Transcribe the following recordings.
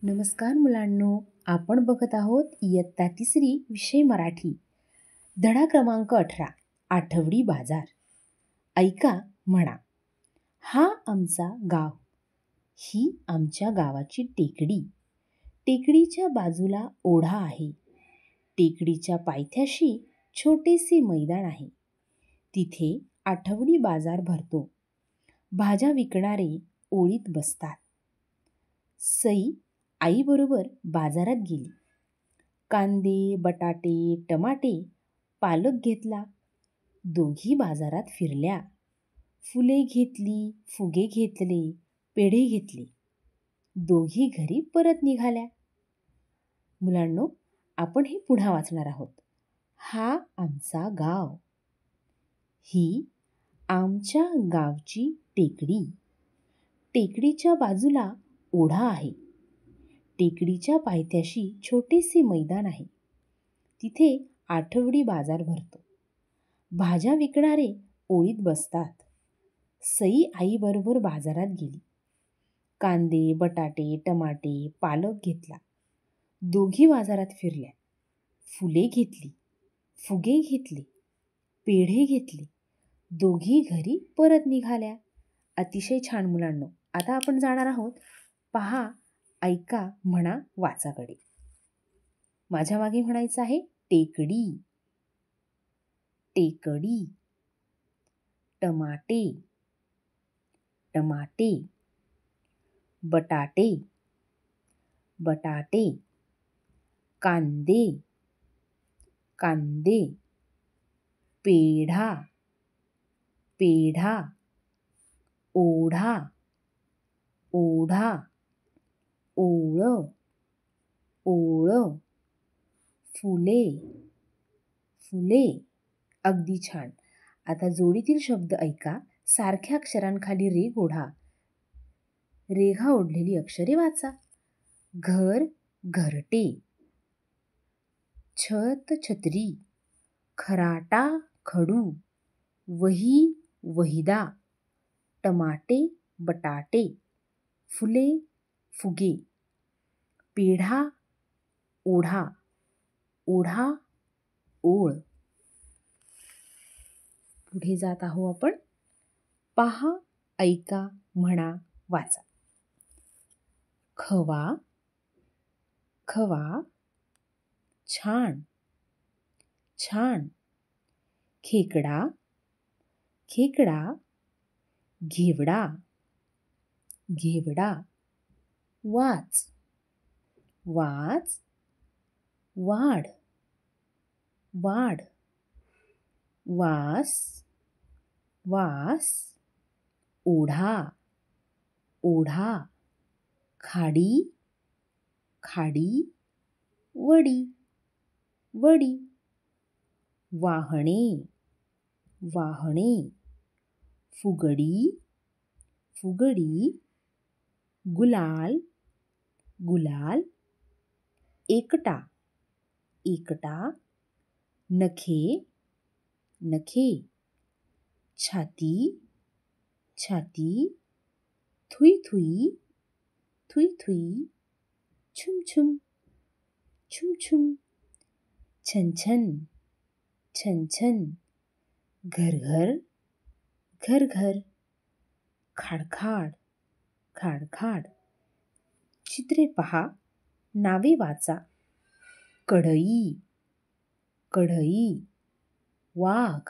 नमस्कार मुलांनो, आपण बघत आहोत इयत्ता 3री विषय मराठी, धडा क्रमांक 18, आठवडी बाजार. ऐका, म्हणा. हा आमचा गाव, ही आमच्या गावाची टेकडी. टेकडीच्या बाजूला ओढा आहे. टेकडीच्या पायथ्याशी छोटेसे मैदान आहे. तिथे आठवडी बाजार भरतो. भाज्या विकणारे ओळीत बसतात. सई आईबरोबर बाजारात गेली. कांदे, बटाटे, टमाटे, पालक घेतला. दोघी बाजारात फिरल्या. फुले घेतली, फुगे घेतले, पेढे घेतले. दोघी घरी परत निघाल्या. मुलांनो, आपण हे पुन्हा वाचणार आहोत. हा आमचा गाव, ही आमच्या गावची टेकडी. टेकडीच्या बाजूला ओढा आहे. टेकडीच्या पायथ्याशी छोटेसे मैदान आहे. तिथे आठवडी बाजार भरतो. भाज्या विकणारे ओळीत बसतात. सई आईबरोबर बाजारात गेली. कांदे, बटाटे, टमाटे, पालक घेतला. दोघी बाजारात फिरल्या. फुले घेतली, फुगे घेतले, पेढे घेतले. दोघी घरी परत निघाल्या. अतिशय छान मुलांनो. आता आपण जाणार आहोत पहा, ऐका, म्हणा, वाचाकडे. माझ्या मागे म्हणायचं आहे टेकडी. टेकडी. टमाटे, टमाटे. बटाटे, बटाटे. कांदे, कांदे. पेढा, पेढा. ओढा, ओढा. ओळ, ओळ. फुले, फुले. अगदी छान. आता जोडीतील शब्द ऐका. सारख्या अक्षरांखाली रेघ ओढा. रेघा ओढलेली अक्षरे वाचा. घर, घरटे. छत, छत्री. खराटा, खडू. वही, वहिदा. टमाटे, बटाटे. फुले, फुगे. पेढा, ओढा. ओढा, ओळ. पुढे जात आहो आपण. पहा, ऐका, म्हणा, वाचा. खवा, खवा. छान, छान. खेकडा, खेकडा. घेवडा, घेवडा. वाच, वाच. वाढ, वाढ. वास, वास. ओढा, ओढा. खाडी, खाडी. वडी, वडी. वाहणे, वाहणे. फुगडी, फुगडी. गुलाल, गुलाल. एकटा, एकटा. नखे, नखे. छाती, छाती. Thuy, Thuy. Thuy, Thuy. छुम, छुम. छुम, छुम. छन, छन. छन, छन. घर, घर. घर, घर. खाड, खाड. खाड, खाड. चित्रे पहा, नावे वाचा. कढई, कढई. वाघ,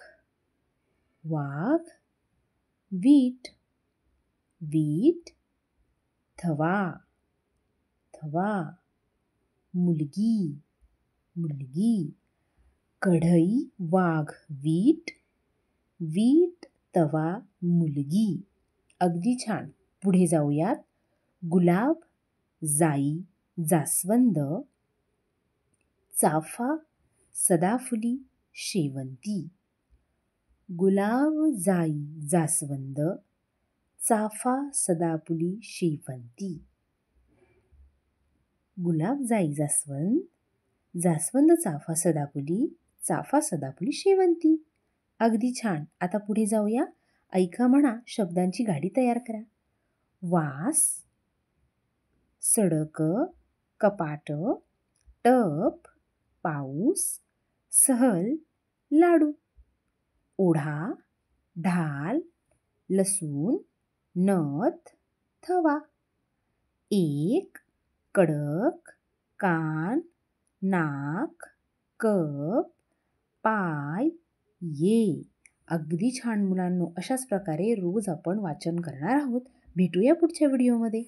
वाघ. वीट, वीट. थवा, थवा. मुलगी, मुलगी. कढई, वाघ, वीट. वीट, तवा, मुलगी. अगदी छान. पुढे जाऊयात. गुलाब, जाई, जास्वंद. चाफा, सदाफुली, शेवंती. गुलाब, जाई, जास्वंद. चाफा, सदाफुली, शेवंती. गुलाब, जाई, जास्वंद. जास्वंद, चाफा, सदाफुली. चाफा, सदाफुली, शेवंती. अगदी छान. आता पुढे जाऊया. ऐका, म्हणा, शब्दांची गाडी तयार करा. वास, सडक, कपाट, टप, पाऊस, सहल, लाडू. ओढा, ढाल, लसूण, नथ, थवा. एक, कडक, कान, नाक, कप, पाय, ये. अगदी छान मुलांनो, अशाच प्रकारे रोज आपण वाचन करणार आहोत. भेटूया पुढच्या व्हिडिओमध्ये.